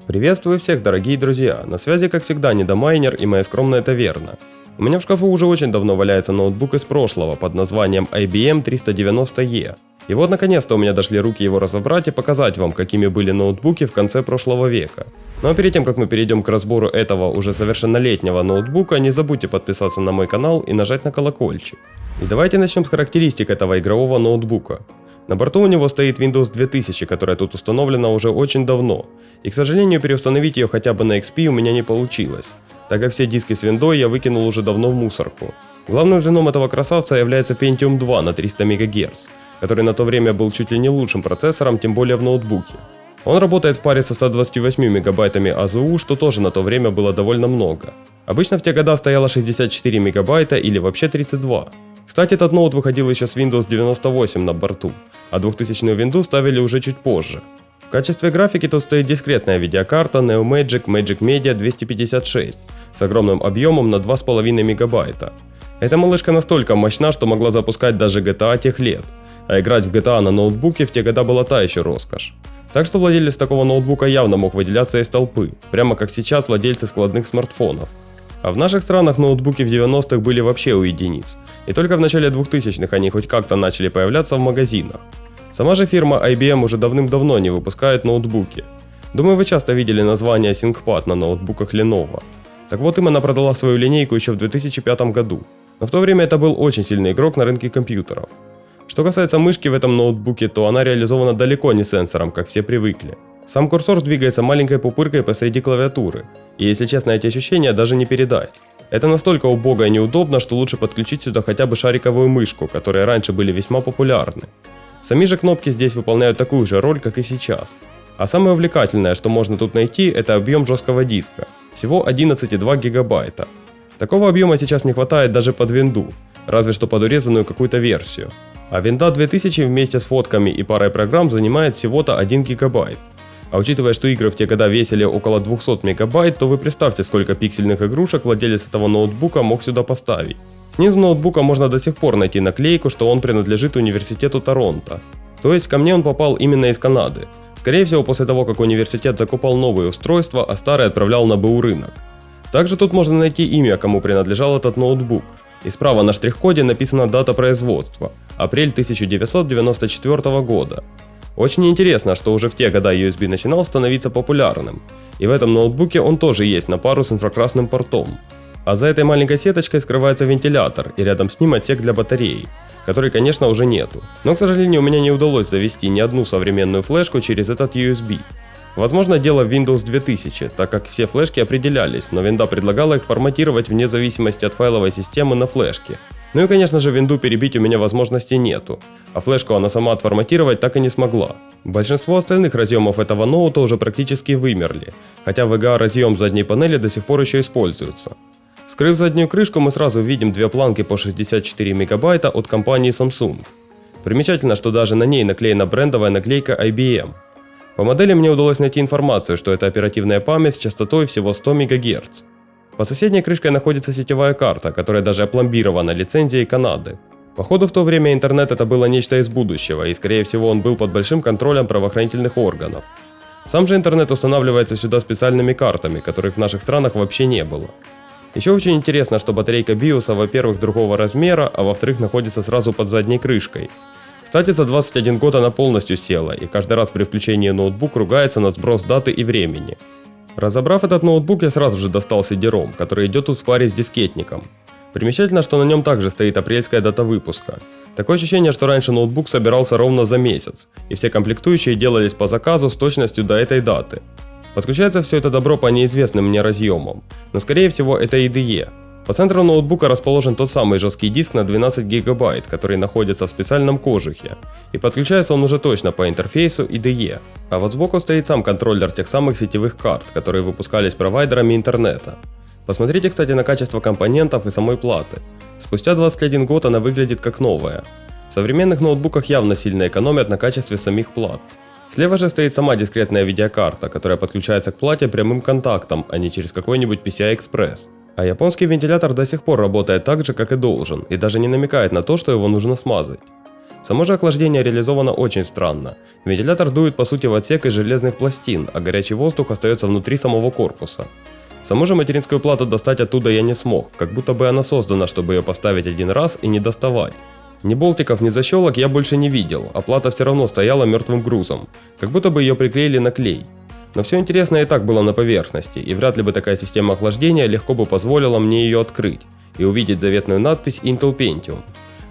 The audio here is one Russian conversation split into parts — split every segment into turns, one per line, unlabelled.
Приветствую всех, дорогие друзья! На связи, как всегда, Недомайнер и моя скромная таверна. У меня в шкафу уже очень давно валяется ноутбук из прошлого под названием IBM 390E. И вот наконец-то у меня дошли руки его разобрать и показать вам, какими были ноутбуки в конце прошлого века. Ну а перед тем, как мы перейдем к разбору этого уже совершеннолетнего ноутбука, не забудьте подписаться на мой канал и нажать на колокольчик. И давайте начнем с характеристик этого игрового ноутбука. На борту у него стоит Windows 2000, которая тут установлена уже очень давно, и, к сожалению, переустановить ее хотя бы на XP у меня не получилось, так как все диски с виндой я выкинул уже давно в мусорку. Главным звеном этого красавца является Pentium 2 на 300 МГц, который на то время был чуть ли не лучшим процессором, тем более в ноутбуке. Он работает в паре со 128 мегабайтами АЗУ, что тоже на то время было довольно много. Обычно в те года стояло 64 мегабайта или вообще 32. Кстати, этот ноут выходил еще с Windows 98 на борту, а 2000-ю винду ставили уже чуть позже. В качестве графики тут стоит дискретная видеокарта Neomagic Magic Media 256 с огромным объемом на 2,5 мегабайта. Эта малышка настолько мощна, что могла запускать даже GTA тех лет, а играть в GTA на ноутбуке в те года была та еще роскошь. Так что владелец такого ноутбука явно мог выделяться из толпы, прямо как сейчас владельцы складных смартфонов. А в наших странах ноутбуки в 90-х были вообще у единиц, и только в начале 2000-х они хоть как-то начали появляться в магазинах. Сама же фирма IBM уже давным-давно не выпускает ноутбуки. Думаю, вы часто видели название ThinkPad на ноутбуках Lenovo. Так вот, им она продала свою линейку еще в 2005 году, но в то время это был очень сильный игрок на рынке компьютеров. Что касается мышки в этом ноутбуке, то она реализована далеко не сенсором, как все привыкли. Сам курсор двигается маленькой пупыркой посреди клавиатуры, и если честно, эти ощущения даже не передать. Это настолько убого и неудобно, что лучше подключить сюда хотя бы шариковую мышку, которые раньше были весьма популярны. Сами же кнопки здесь выполняют такую же роль, как и сейчас. А самое увлекательное, что можно тут найти, это объем жесткого диска, всего 11,2 гигабайта. Такого объема сейчас не хватает даже под винду, разве что под урезанную какую-то версию. А винда 2000 вместе с фотками и парой программ занимает всего-то 1 гигабайт. А учитывая, что игры в те года весили около 200 мегабайт, то вы представьте, сколько пиксельных игрушек владелец этого ноутбука мог сюда поставить. Снизу ноутбука можно до сих пор найти наклейку, что он принадлежит университету Торонто. То есть ко мне он попал именно из Канады. Скорее всего, после того, как университет закупал новые устройства, а старые отправлял на БУ рынок. Также тут можно найти имя, кому принадлежал этот ноутбук. И справа на штрих-коде написана дата производства – апрель 1994 года. Очень интересно, что уже в те года USB начинал становиться популярным, и в этом ноутбуке он тоже есть на пару с инфракрасным портом. А за этой маленькой сеточкой скрывается вентилятор, и рядом с ним отсек для батареи, который, конечно, уже нету. Но, к сожалению, у меня не удалось завести ни одну современную флешку через этот USB. Возможно, дело в Windows 2000, так как все флешки определялись, но винда предлагала их форматировать вне зависимости от файловой системы на флешке. Ну и, конечно же, винду перебить у меня возможности нету, а флешку она сама отформатировать так и не смогла. Большинство остальных разъемов этого ноута уже практически вымерли, хотя VGA разъем задней панели до сих пор еще используется. Вскрыв заднюю крышку, мы сразу видим две планки по 64 мегабайта от компании Samsung. Примечательно, что даже на ней наклеена брендовая наклейка IBM. По модели мне удалось найти информацию, что это оперативная память с частотой всего 100 МГц. Под соседней крышкой находится сетевая карта, которая даже опломбирована лицензией Канады. Походу, в то время интернет это было нечто из будущего, и скорее всего он был под большим контролем правоохранительных органов. Сам же интернет устанавливается сюда специальными картами, которых в наших странах вообще не было. Еще очень интересно, что батарейка BIOS, во-первых, другого размера, а во-вторых, находится сразу под задней крышкой. Кстати, за 21 год она полностью села, и каждый раз при включении ноутбук ругается на сброс даты и времени. Разобрав этот ноутбук, я сразу же достал CD-ROM, который идет тут в паре с дискетником. Примечательно, что на нем также стоит апрельская дата выпуска. Такое ощущение, что раньше ноутбук собирался ровно за месяц, и все комплектующие делались по заказу с точностью до этой даты. Подключается все это добро по неизвестным мне разъемам, но скорее всего это IDE. По центру ноутбука расположен тот самый жесткий диск на 12 гигабайт, который находится в специальном кожухе, и подключается он уже точно по интерфейсу IDE. А вот сбоку стоит сам контроллер тех самых сетевых карт, которые выпускались провайдерами интернета. Посмотрите, кстати, на качество компонентов и самой платы. Спустя 21 год она выглядит как новая. В современных ноутбуках явно сильно экономят на качестве самих плат. Слева же стоит сама дискретная видеокарта, которая подключается к плате прямым контактом, а не через какой-нибудь PCI-Express. А японский вентилятор до сих пор работает так же, как и должен, и даже не намекает на то, что его нужно смазать. Само же охлаждение реализовано очень странно. Вентилятор дует по сути в отсек из железных пластин, а горячий воздух остается внутри самого корпуса. Саму же материнскую плату достать оттуда я не смог, как будто бы она создана, чтобы ее поставить один раз и не доставать. Ни болтиков, ни защелок я больше не видел, а плата все равно стояла мертвым грузом, как будто бы ее приклеили на клей. Но все интересное и так было на поверхности, и вряд ли бы такая система охлаждения легко бы позволила мне ее открыть и увидеть заветную надпись Intel Pentium.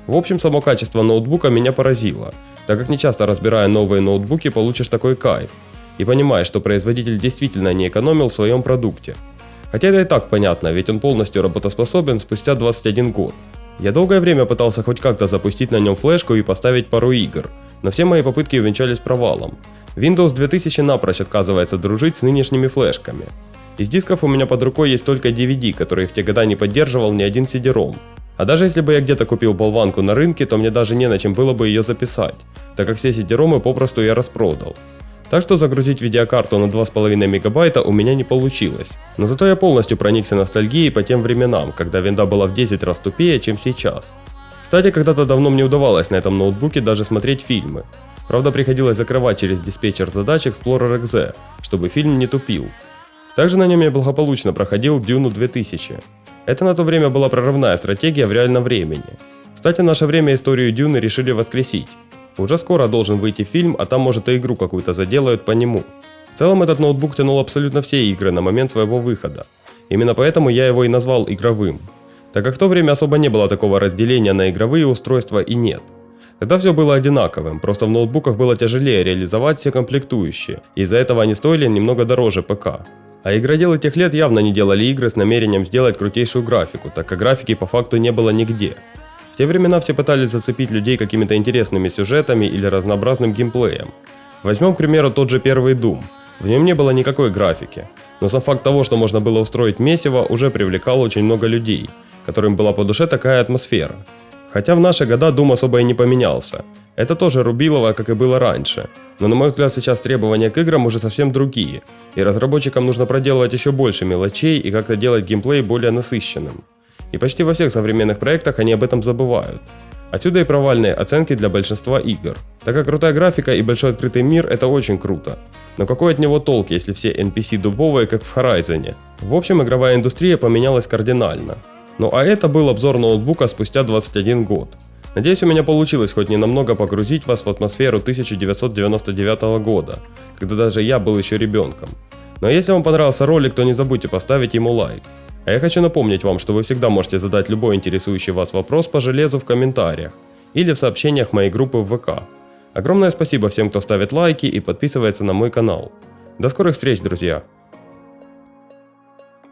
В общем, само качество ноутбука меня поразило, так как нечасто разбирая новые ноутбуки получишь такой кайф и понимаешь, что производитель действительно не экономил в своем продукте. Хотя это и так понятно, ведь он полностью работоспособен спустя 21 год. Я долгое время пытался хоть как-то запустить на нем флешку и поставить пару игр, но все мои попытки увенчались провалом. Windows 2000 напрочь отказывается дружить с нынешними флешками. Из дисков у меня под рукой есть только DVD, который в те года не поддерживал ни один CD-ROM. А даже если бы я где-то купил болванку на рынке, то мне даже не на чем было бы ее записать, так как все CD-ROMы попросту я распродал. Так что загрузить видеокарту на 2,5 мегабайта у меня не получилось. Но зато я полностью проникся ностальгией по тем временам, когда винда была в 10 раз тупее, чем сейчас. Кстати, когда-то давно мне удавалось на этом ноутбуке даже смотреть фильмы. Правда, приходилось закрывать через диспетчер задач Explorer .exe, чтобы фильм не тупил. Также на нем я благополучно проходил Dune 2000. Это на то время была прорывная стратегия в реальном времени. Кстати, в наше время историю Дюны решили воскресить. Уже скоро должен выйти фильм, а там может и игру какую-то заделают по нему. В целом этот ноутбук тянул абсолютно все игры на момент своего выхода. Именно поэтому я его и назвал игровым. Так как в то время особо не было такого разделения на игровые устройства и нет. Тогда все было одинаковым, просто в ноутбуках было тяжелее реализовать все комплектующие, и из-за этого они стоили немного дороже ПК. А игроделы тех лет явно не делали игры с намерением сделать крутейшую графику, так как графики по факту не было нигде. В те времена все пытались зацепить людей какими-то интересными сюжетами или разнообразным геймплеем. Возьмем, к примеру, тот же первый Doom. В нем не было никакой графики, но сам факт того, что можно было устроить месиво, уже привлекал очень много людей, которым была по душе такая атмосфера. Хотя в наши года Doom особо и не поменялся. Это тоже рубилово, как и было раньше. Но на мой взгляд сейчас требования к играм уже совсем другие, и разработчикам нужно проделывать еще больше мелочей и как-то делать геймплей более насыщенным. И почти во всех современных проектах они об этом забывают. Отсюда и провальные оценки для большинства игр. Так как крутая графика и большой открытый мир это очень круто. Но какой от него толк, если все NPC дубовые, как в Horizon? В общем, игровая индустрия поменялась кардинально. Ну а это был обзор ноутбука спустя 21 год. Надеюсь, у меня получилось хоть ненамного погрузить вас в атмосферу 1999 года, когда даже я был еще ребенком. Но если вам понравился ролик, то не забудьте поставить ему лайк. А я хочу напомнить вам, что вы всегда можете задать любой интересующий вас вопрос по железу в комментариях или в сообщениях моей группы в ВК. Огромное спасибо всем, кто ставит лайки и подписывается на мой канал. До скорых встреч, друзья!